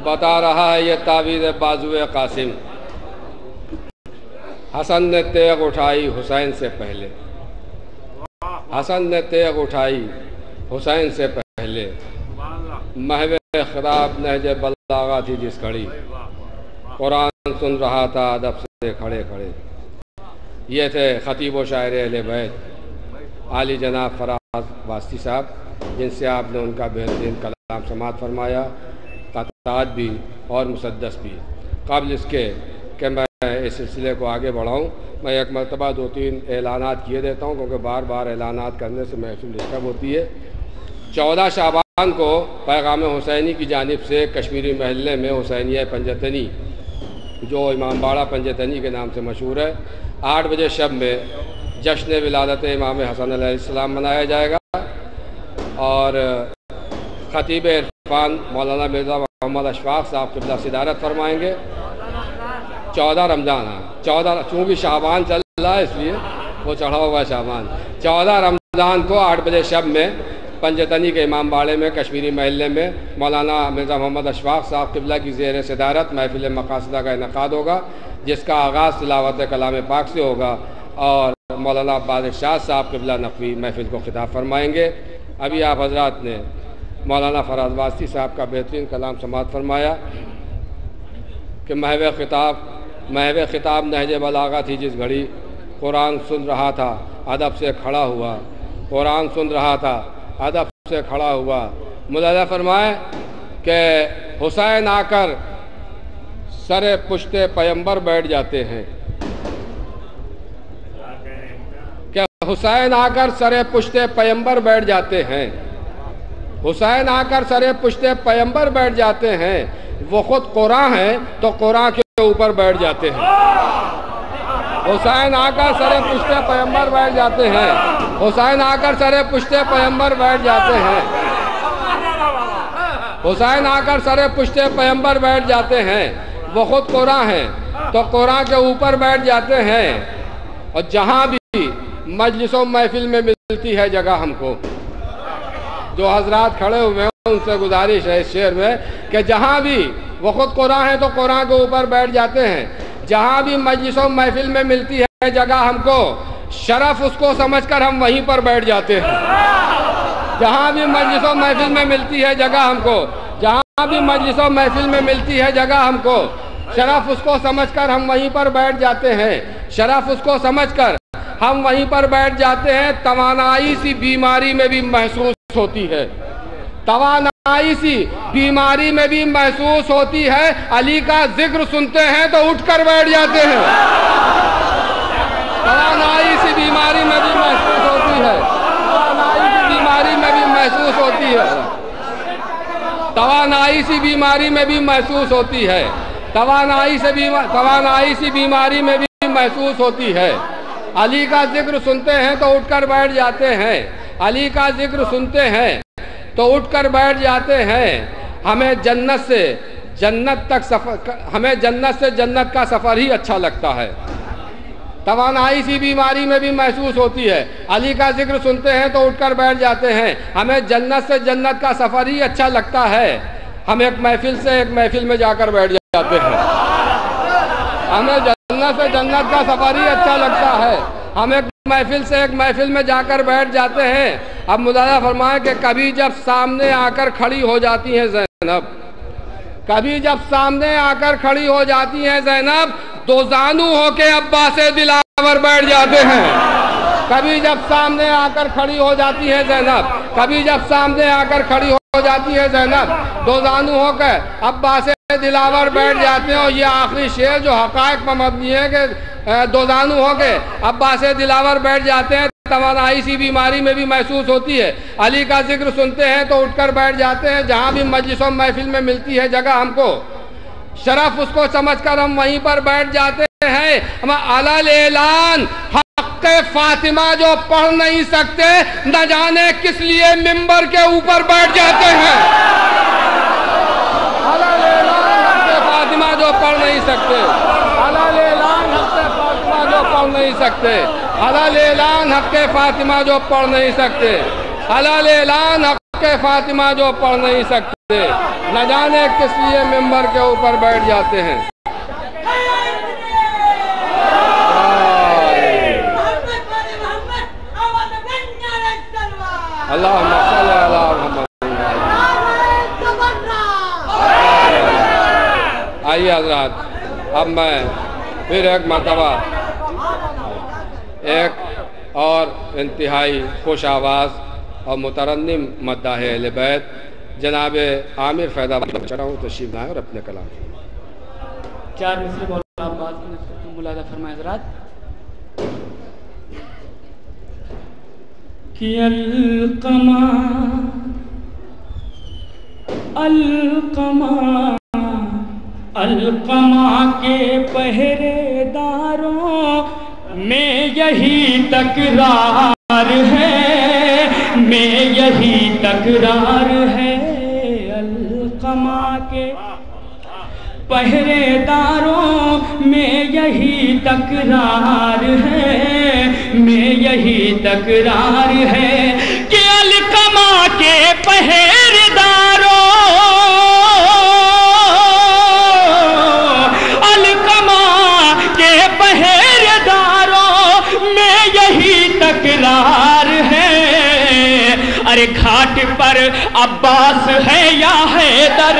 بتا رہا ہے یہ تعویذ بازوئے قاسم، حسن نے تیغ اٹھائی حسین سے پہلے، حسن نے تیغ اٹھائی حسین سے پہلے، محو خطاب نہج بلاغہ تھی جس گھڑی، قرآن سن رہا تھا ادب سے کھڑے کھڑے۔ یہ تھے خطیب و شاعر اہل بیت عالی جناب فراز واسطی صاحب، جن سے آپ نے ان کا بہترین کلام سماعت فرمایا، قطعات بھی اور مسدس بھی۔ قبل اس کے کہ میں اس سلسلے کو آگے بڑھاؤں، میں ایک مرتبہ 2-3 اعلانات کیے دیتا ہوں، کیونکہ بار بار اعلانات کرنے سے محفل ڈسٹرب ہوتی ہے۔ 14 شعبان کو پیغام حسینی کی جانب سے کشمیری محلے میں حسینیہ پنجتنی، جو امام باڑہ پنجتنی کے نام سے مشہور ہے، 8 بجے شب میں جشن ولادت امام حسن علیہ السلام منایا جائے گا، اور خطیب عرفان مولانا مرزا محمد اشفاق صاحب قبلہ صدارت فرمائیں گے۔ 14 رمضان، 14 چونکہ شعبان چل رہا ہے اس لیے وہ چڑھا ہوا شعبان، 14 رمضان کو 8 بجے شب میں پنجتنی کے امام باڑے میں کشمیری محلے میں مولانا مرزا محمد اشفاق صاحب قبلہ کی زیر صدارت محفل مقاصدہ کا انعقاد ہوگا، جس کا آغاز تلاوت کلام پاک سے ہوگا، اور مولانا عباس شاہ صاحب قبلہ نقوی محفل کو خطاب فرمائیں گے۔ ابھی آپ حضرات نے مولانا فراز واسطی صاحب کا بہترین کلام سماعت فرمایا کہ محو خطاب نہج بلاغہ تھی جس گھڑی، قرآن سن رہا تھا ادب سے کھڑا ہوا، قرآن سن رہا تھا ادب سے کھڑا ہوا۔ ملاحظہ فرمائے کہ حسین آ کر سر پشت پیمبر بیٹھ جاتے ہیں، کہ حسین آ کر سر پشت پیمبر بیٹھ جاتے ہیں، حسین آ کر سر پشت پیمبر بیٹھ جاتے ہیں، وہ خود قرآن ہے تو قرآن کے اوپر بیٹھ جاتے ہیں۔ حسین آ کر سر پشت پیمبر بیٹھ جاتے ہیں، حسین آ کر سر پشت پیمبر بیٹھ جاتے ہیں، حسین آ کر سر پشت پیمبر بیٹھ جاتے ہیں، وہ خود قرآن ہے تو قرآن کے اوپر بیٹھ جاتے ہیں۔ اور جہاں بھی مجلس و محفل میں ملتی ہے جگہ ہم کو، جو حضرات کھڑے ہوئے ہیں ان سے گزارش ہے اس شعر میں کہ جہاں بھی وہ خود قرآن ہے تو قرآن کے اوپر بیٹھ جاتے ہیں، جہاں بھی مجلس و محفل میں ملتی ہے جگہ ہم کو، شرف اس کو سمجھ کر ہم وہیں پر بیٹھ جاتے ہیں۔ جہاں بھی مجلس و محفل میں ملتی ہے جگہ ہم کو، جہاں بھی مجلس و محفل میں ملتی ہے جگہ ہم کو، شرف اس کو سمجھ کر ہم وہیں پر بیٹھ جاتے ہیں، شرف اس کو سمجھ کر ہم وہیں پر بیٹھ جاتے ہیں۔ توانائی سی بیماری میں بھی محسوس ہوتی ہے، توانائی سی بیماری میں بھی محسوس ہوتی ہے، علی کا ذکر سنتے ہیں تو اٹھ کر بیٹھ جاتے ہیں۔ توانائی سی بیماری میں بھی محسوس ہوتی ہے، توانائی سی بیماری میں بھی محسوس ہوتی ہے، توانائی سی بیماری میں بھی محسوس ہوتی ہے، توانائی سی بیماری میں بھی محسوس ہوتی ہے۔ علی کا ذکر سنتے ہیں تو اٹھ کر بیٹھ جاتے ہیں، علی کا ذکر سنتے ہیں تو اٹھ کر بیٹھ جاتے ہیں۔ ہمیں جنت سے جنت کا سفر ہی اچھا لگتا ہے۔ توانائی سی بیماری میں بھی محسوس ہوتی ہے، علی کا ذکر سنتے ہیں تو اٹھ کر بیٹھ جاتے ہیں۔ ہمیں جنت سے جنت کا سفر ہی اچھا لگتا ہے، ہم ایک محفل سے ایک محفل میں جا کر بیٹھ جاتے ہیں۔ ہمیں جنت سے جنت کا سفر ہی اچھا لگتا ہے، ہم ایک محفل سے ایک محفل میں جا کر بیٹھ جاتے ہیں۔ اب ملاحظہ فرمائیں کہ کبھی جب سامنے آ کر کھڑی ہو جاتی ہیں زینب، کبھی جب سامنے آ کر کھڑی ہو جاتی ہیں زینب، دو زانو ہو کے عباس دلاور بیٹھ جاتے ہیں۔ کبھی جب سامنے آ کر کھڑی ہو جاتی ہے زینب، کبھی جب سامنے آ کر کھڑی ہو جاتی ہے زینب، دو زانو ہو کر عباس دلاور بیٹھ جاتے ہیں۔ اور یہ آخری شعر جو حقائق پر مبنی ہے کہ دو زانو ہو کے عباس دلاور بیٹھ جاتے ہیں۔ توانائی سی بیماری میں بھی محسوس ہوتی ہے، علی کا ذکر سنتے ہیں تو اٹھ کر بیٹھ جاتے ہیں۔ جہاں بھی مجلس و محفل میں ملتی ہے جگہ ہم کو، شرف اس کو سمجھ کر ہم وہیں پر بیٹھ جاتے ہیں۔ ہم علل اعلان حق فاطمہ جو پڑھ نہیں سکتے، نہ جانے کس لیے ممبر کے اوپر بیٹھ جاتے ہیں۔ علل اعلان حق فاطمہ جو پڑھ نہیں سکتے، علل اعلان حق فاطمہ جو پڑھ نہیں سکتے، علل اعلان حق فاطمہ جو پڑھ نہیں سکتے، علل اعلان حق فاطمہ جو پڑھ نہیں سکتے۔ نہ جانے کس لیے ممبر کے اوپر بیٹھ جاتے ہیں۔ اللہم صلی اللہ محمد۔ آئیے حضرات، اب میں پھر ایک مرتبہ ایک اور انتہائی خوش آواز اور مترنم مداح اہل بیت جناب عامر فیض آباد چڑھا ہوں، تشریف لائیں اور اپنے کلام 4 مصرے مولانا عباس ملاحظہ فرمائے حضرات کہ القمہ کے پہرے داروں میں یہی تکرار ہے، القمہ کے پہرے داروں میں یہی تکرار ہے کہ القمہ کے پہرے داروں میں یہی تکرار ہے۔ ارے گھاٹ پر عباس ہے یا حیدر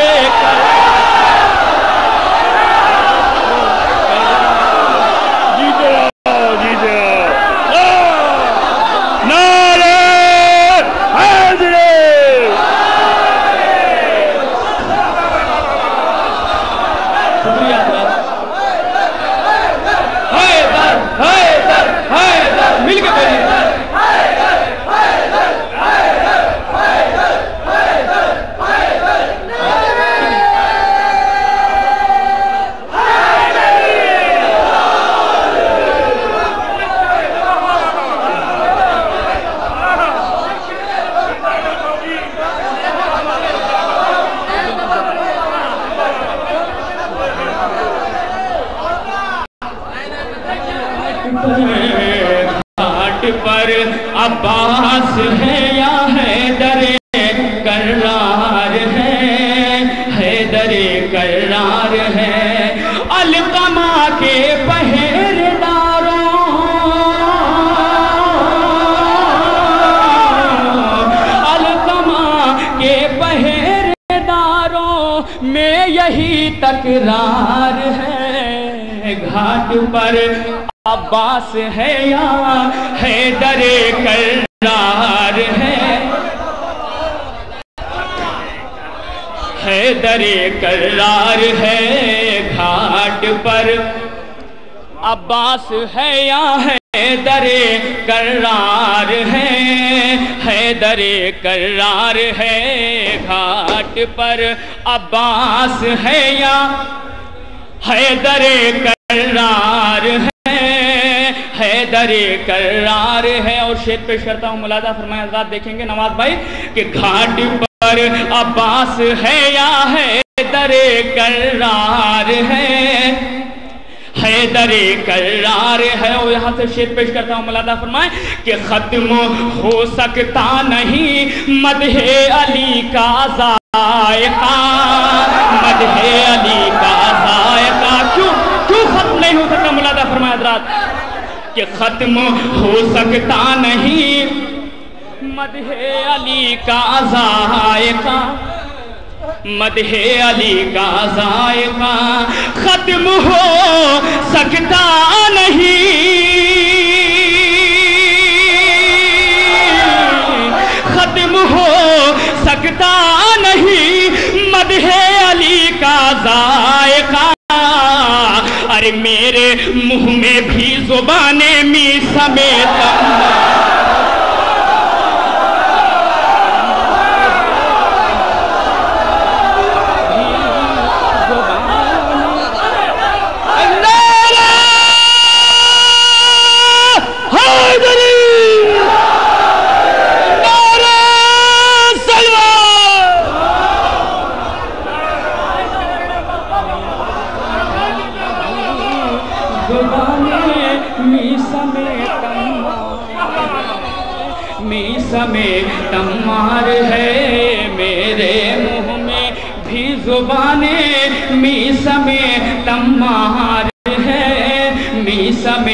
گھاٹ پر عباس ہے یا حیدر کرار ہے القمہ کے پہرے داروں میں یہی تکرار ہے۔ گھاٹ پر عباس ہے یا حیدر کرار ہے، گھاٹ پر عباس ہے یا حیدر کرار ہے، گھاٹ پر عباس ہے یا حیدر کرار ہے۔ اور شعر پیش کرتا ہوں، ملاحظہ فرمائے حضرات، دیکھیں گے نواز بھائی کہ گھاٹ پر عباس ہے یا حیدر کرار ہے، اور یہاں سے شعر پیش کرتا ہوں، ملاحظہ فرمائے کہ ختم ہو سکتا نہیں مدح علی کا ذائقہ، کیوں ختم نہیں ہو سکتا؟ ملاحظہ فرمائے حضرات کہ ختم ہو سکتا نہیں مدح علی کا ذائقہ، ختم ہو سکتا نہیں مدح علی کا ذائقہ۔ ارے میرے منہ میں بھی زبان می سمیت میں تمہار ہے، میرے منہ میں زبانیں میسم تمار ہے، میسم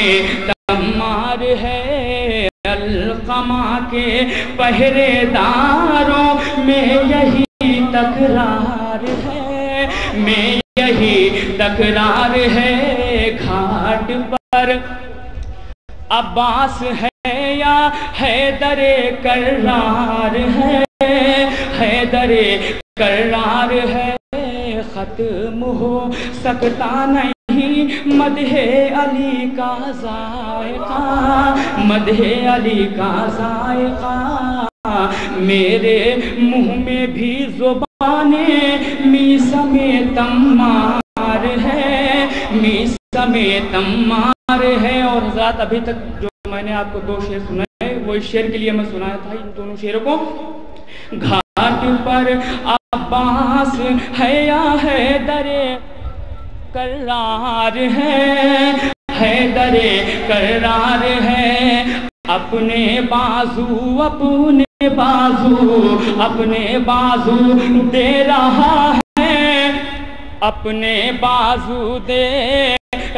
تمار ہے، القمہ کے پہرے داروں میں یہی تکرار ہے، میں یہی تکرار ہے، گھاٹ پر عباس ہے یا حیدر کرار ہے، حیدر کرار ہے، ختم ہو سکتا نہیں مدح علی کا ذائقہ، مدح علی کا ذائقہ، میرے منہ میں بھی زبانیں میسم تمار ہے، میسم تمار ہے۔ اور حضرات ابھی تک جو میں نے آپ کو دو شعر سنائے وہ اس شعر کے لیے میں سنایا تھا، ان دونوں شعروں کو۔ گھاٹ پر عباس ہے یا حیدر کرار ہے، حیدر کرار ہے، اپنے بازو اپنے بازو اپنے بازو دے رہا ہے، اپنے بازو دے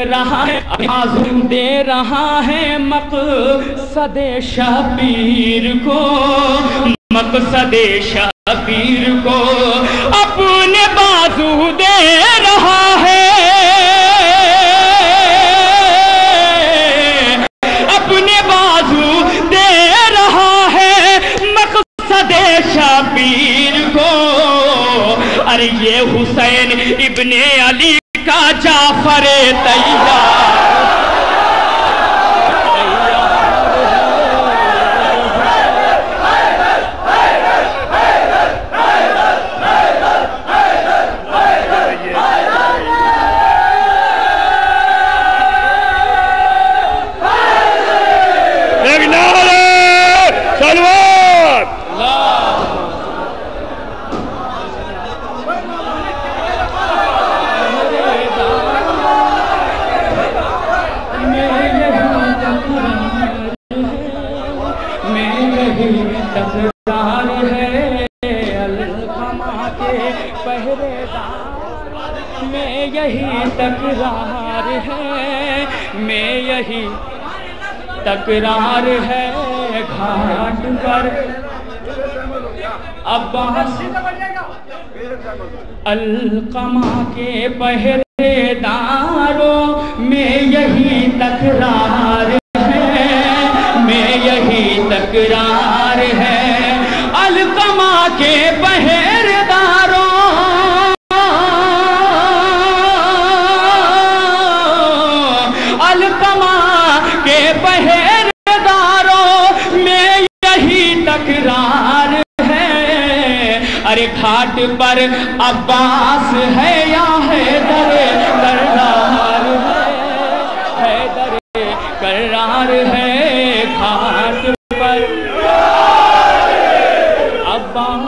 رہا ہے، بازو دے رہا ہے مقصد شبیر کو، مقصد شبیر کو اپنے بازو دے رہا ہے، اپنے بازو دے رہا ہے مقصد شبیر کو۔ ارے یہ حسین ابن علی کا جعفر تیار، تکرار ہے، القمہ کے پہرے دار میں یہی تکرار ہے، میں یہی تکرار ہے، گھاٹ پر عباس القمہ کے پہرے داروں میں یہی تکرار ہے، میں یہی تکرار ہے، القمہ کے پہرے داروں، القمہ کے پہرے داروں میں یہی تکرار ہے۔ ارے گھاٹ پر عباس ہے یا حیدر کرار ہے، حیدر کرار ہے، گھاٹ پر عباس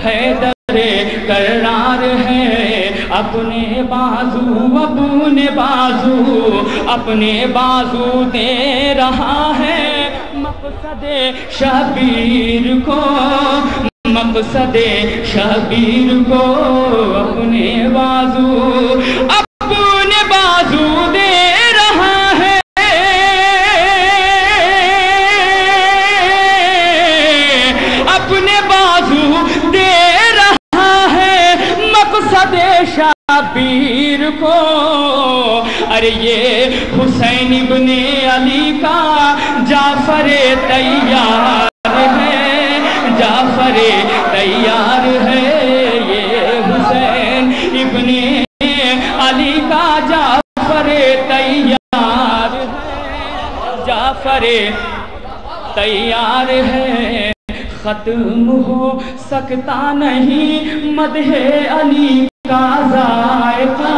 حیدر کرار ہے، اپنے بازو اپنے بازو اپنے بازو دے رہا ہے مقصد شبیر کو، مقصد شبیر کو اپنے بازو اپنے بازو دے رہا ہے، اپنے بازو دے رہا ہے مقصد شبیر کو۔ ارے یہ حسین ابن علی کا جعفر تیار ہے، جعفر تیار ہے، یہ حسین ابن علی کا جعفر تیار ہے، جعفر تیار ہے، ختم ہو سکتا نہیں مدح علی کا ذائقہ،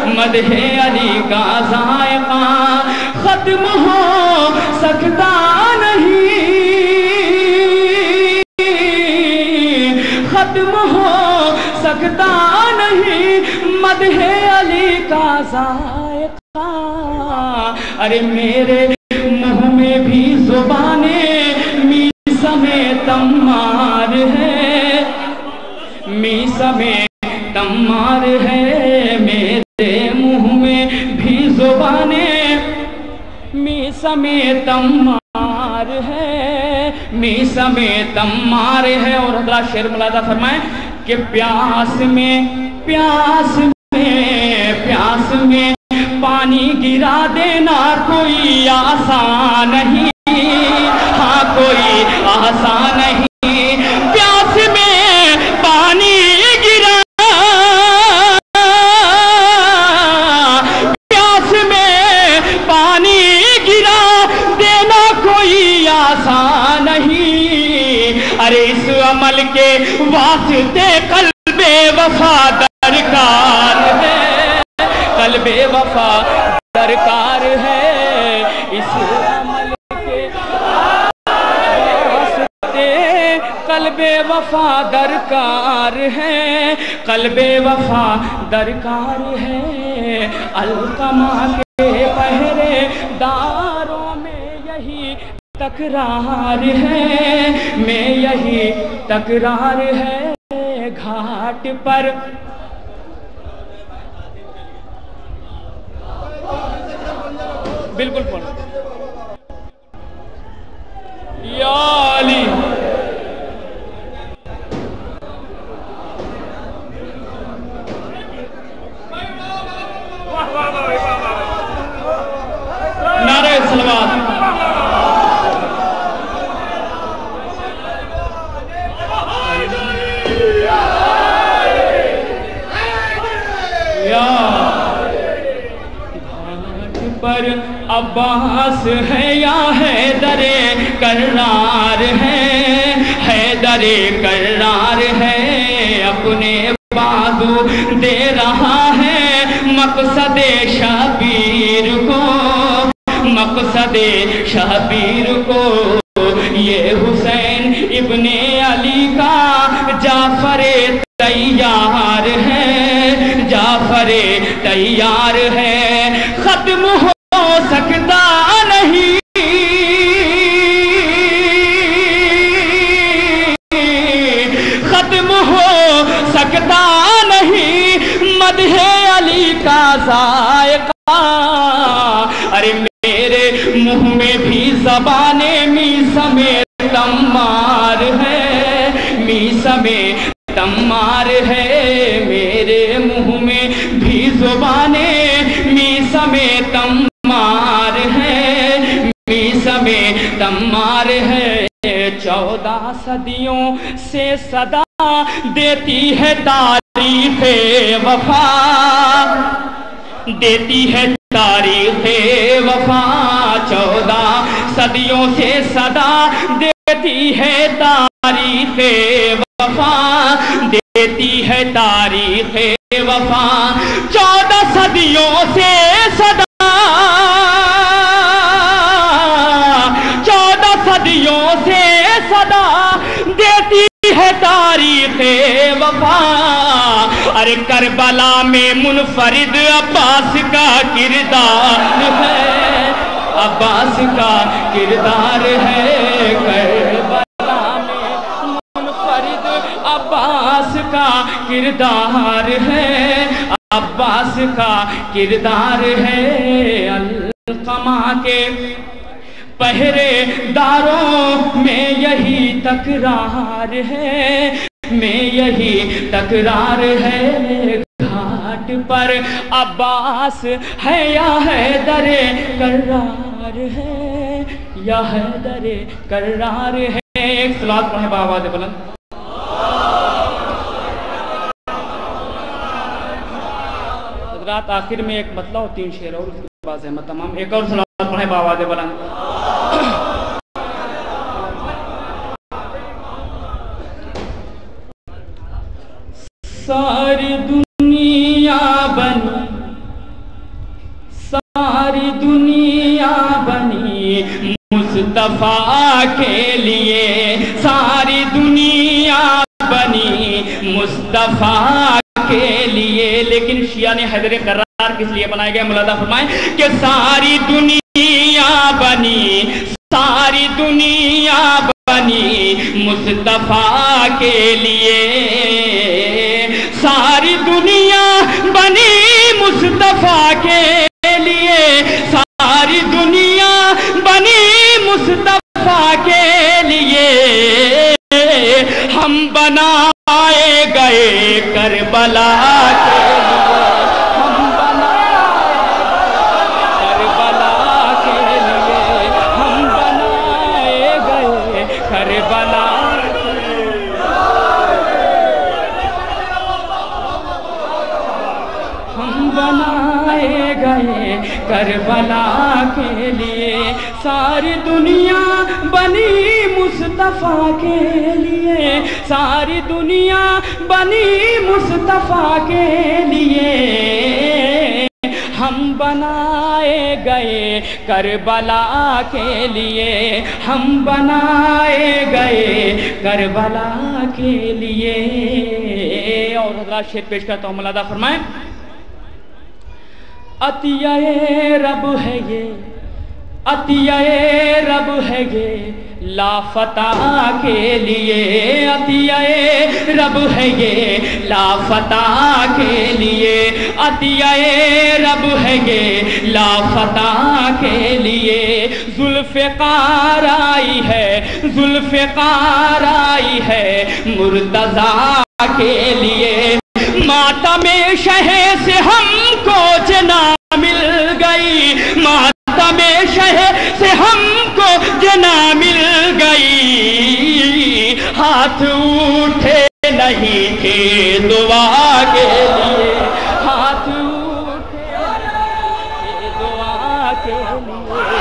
مدح علی کا ذائقہ، ختم ہو سکتا نہیں، ختم ہو سکتا نہیں مدح علی کا ذائقہ۔ ارے میرے منہ میں بھی زبانیں سمیت تمار ہے میرے منہ میں بھی زبانیں می سمیت تمار ہے می سمیت تمار ہے. اور حضرات شعر ملاحظہ فرمائیں کہ پیاس میں پانی گرا دینا کوئی آسان نہیں. ہاں کوئی آسان نہیں. پیاس میں پانی گرا دینا کوئی آسان نہیں. ارے اس عمل کے واسطے قلب وفا درکار ہے. قلب وفا درکار ہے. اس عمل کے واسطے قلب وفا درکار ہے. قلب وفا درکار ہے. القمہ کے پہرے داروں میں یہی تکرار ہے. میں یہی تکرار ہے. گھاٹ پر بالکل پڑھ یا علی نعرہ صلوات. پر عباس ہے یا حیدر کرار ہے. حیدر کرار ہے. اپنے بازو دے رہا ہے مقصد شبیر کو. مقصد شبیر کو. یہ حسین ابن علی کا جعفر تیار ہے. جعفر تیار ہے. ختم ہو سکتا نہیں ختم ہو سکتا نہیں مدح علی کا ذائقہ. ارے میرے منہ میں بھی زبانیں می سمیت تمار ہے. می سمیت تمار ہے. میرے منہ میں بھی زبانیں می سمیت تمار ہے. می سمیت تمار ہے. 14 صدیوں سے صدا دیتی ہے تاریخ وفا. دیتی ہے تاریخ وفا. 14 صدیوں سے صدا دیتی ہے تاریخ وفا. دیتی ہے تاریخ وفا. 14 صدیوں سے صدا 14 صدیوں سے صدا دیتی ہے تاریخ وفا. ارے کربلا میں منفرد عباس کا کردار ہے. عباس کا کردار ہے. کربلا میں منفرد عباس کا کردار ہے. عباس کا کردار ہے. القمہ کے پہرے داروں میں یہی تکرار ہے. میں یہی تکرار ہے. گھاٹ پر عباس ہے یا حیدر کرار ہے. یا حیدر کرار ہے. ایک صلوات پڑھیں بآواز بلند. حضرات آخر میں ایک مطلع اور 3 شعر اور اس کے بعد احمد تمام. ایک اور صلوات پڑھیں بآواز بلند. ساری دنیا بنی مصطفیٰ کے لیے. ساری دنیا بنی مصطفیٰ کے لیے. لیکن شیعہ نے حیدر کرار کس لیے بنائے گئے ملاحظہ فرمائیں کہ ساری دنیا بنی مصطفیٰ کے لیے. ساری دنیا بنی مصطفیٰ کے لیے، ساری دنیا بنی مصطفیٰ کے لیے، ہم بنائے گئے کربلا کے لیے، ہم بنائے کربلا کے لیے، ہم بنائے گئے کربلا کے لیے، ہم بنائے گئے کربلا کے لیے، ساری دنیا بنی مصطفیٰ کے لیے، ساری دنیا بنی مصطفیٰ کے لیے، ہم بنائے گئے کربلا کے لیے، ہم بنائے گئے کربلا کے لیے۔ اور حضرات شعر پیش کرتا ہوں، ملاحظہ فرمائیں۔ عطیہ رب ہے یہ، عطیہ رب ہے یہ لافتہ کے لیے، عطیہ رب ہے یہ لافتہ کے لیے، عطیہ رب ہے یہ لافتہ کے لیے، ذوالفقار آئی ہے، ذوالفقار آئی ہے مرتضیٰ کے لیے، ماتم شہ سے ہم کو جنا مل گئی، ماتم شہ سے ہم کو جنا مل گئی، ہاتھ اٹھے نہیں تھے دعا کے لیے، ہاتھ اٹھے نہیں تھے دعا کے لیے،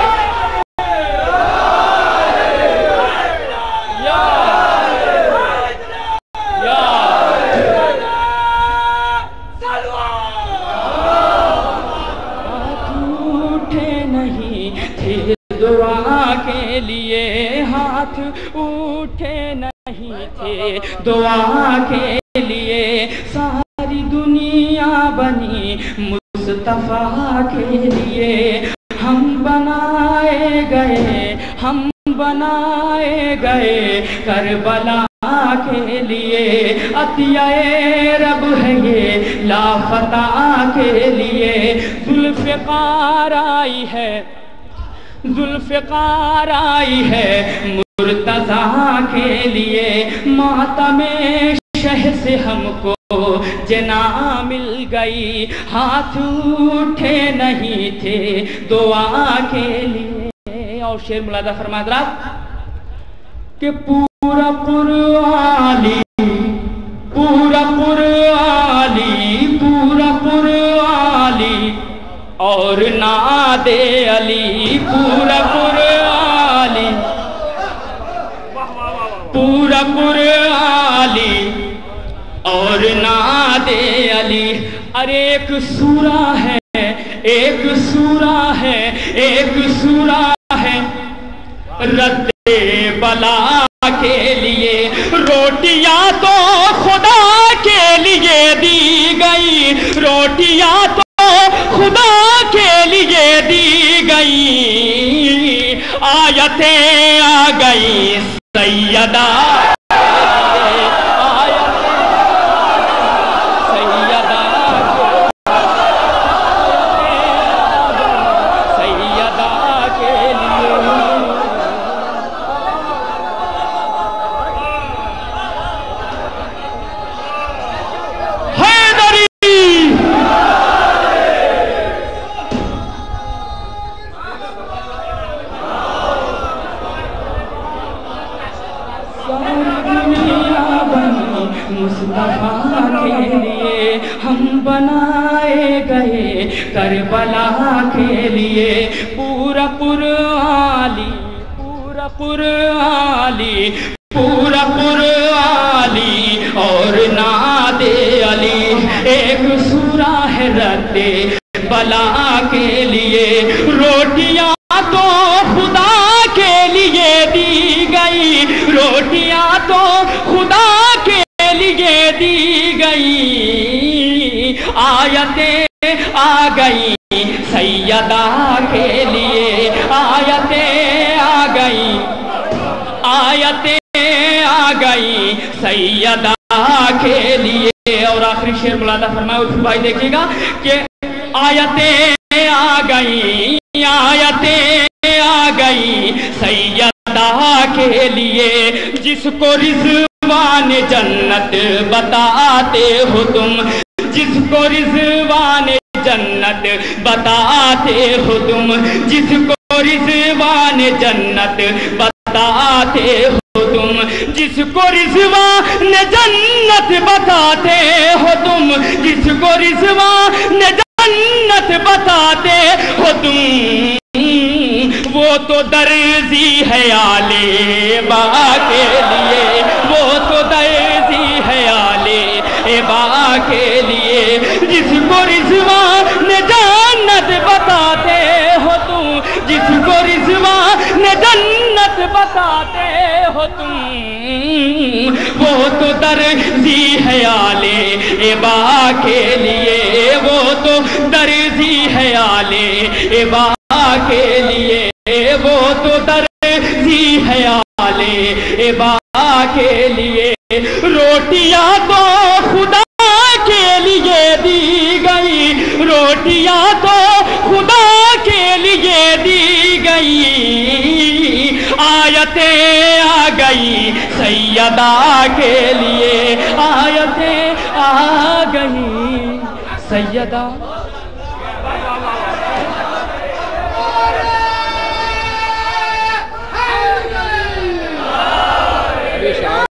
دعا کے لیے، ہاتھ اٹھے نہیں تھے دعا کے لیے، ساری دنیا بنی مصطفیٰ کے لیے، ہم بنائے گئے، ہم بنائے گئے کربلا کے لیے، عطیہ رب ہے یہ لافتہ کے لیے، ذوالفقار آئی ہے، ذوالفقار آئی ہے مرتضیٰ کے لیے، ماتم شہ سے ہم کو جنا مل گئی، ہاتھ اٹھے نہیں تھے دعا کے لیے۔ اور شعر ملاحظہ فرمائے حضرات کہ پورا قرآنی، پورا قرآنی، پورا قرآنی اور ناد علی، پورا قرآنی، پورا قرآنی اور ناد علی، ارے ایک سورہ ہے، ایک سورہ ہے، ایک سورہ ہے رد بلا کے لیے، روٹیاں تو خدا کے لیے دی گئی، روٹیاں تو خدا کے لیے دی گئی، آیتیں آ گئی سیدہ، مصطفیٰ کے لیے، ہم بنائے گئے کربلا کے لیے، پورا قرآنی، پورا قرآنی، پورا قرآنی اور ناد علی، ایک سورہ ہے رد بلا کے لیے، روٹیاں تو خدا کے لیے دی گئی، روٹیاں تو خدا کے لیے دی گئی، آیتیں آ گئی سیدہ کے لیے، آیتیں آ گئی، آیتیں آ گئی سیدہ کے لیے۔ اور آخری شعر ملاحظہ فرمائے عرفی بھائی دیکھیے گا کہ آیتیں آ گئی سیدہ کے لیے، جس کو رضوان جنت بتاتے ہو تم، جس کو رضوان جنت بتاتے ہو تم، جس کو رضوان جنت بتاتے ہو تم، جس کو رضوان جنت بتاتے ہو تم، جس کو رضوان جنت بتاتے ہو تم، وہ تو درزی ہے آلے با کے لیے، وہ تو درزی ہے آلے با کے لیے، جس کو رضوان جنت بتاتے ہو تم، جس کو رضوان جنت بتاتے ہو تم، وہ تو درزی ہے آلے با کے لیے، وہ تو درزی ہے آلے با کے لیے، وہ تو درزی ہے آلے با کے لیے، روٹیاں تو خدا کے لیے دی گئی، روٹیاں تو خدا کے لیے دی گئی، آیتیں آ گئی سیدہ کے لیے، آیتیں آ گئی سیدہ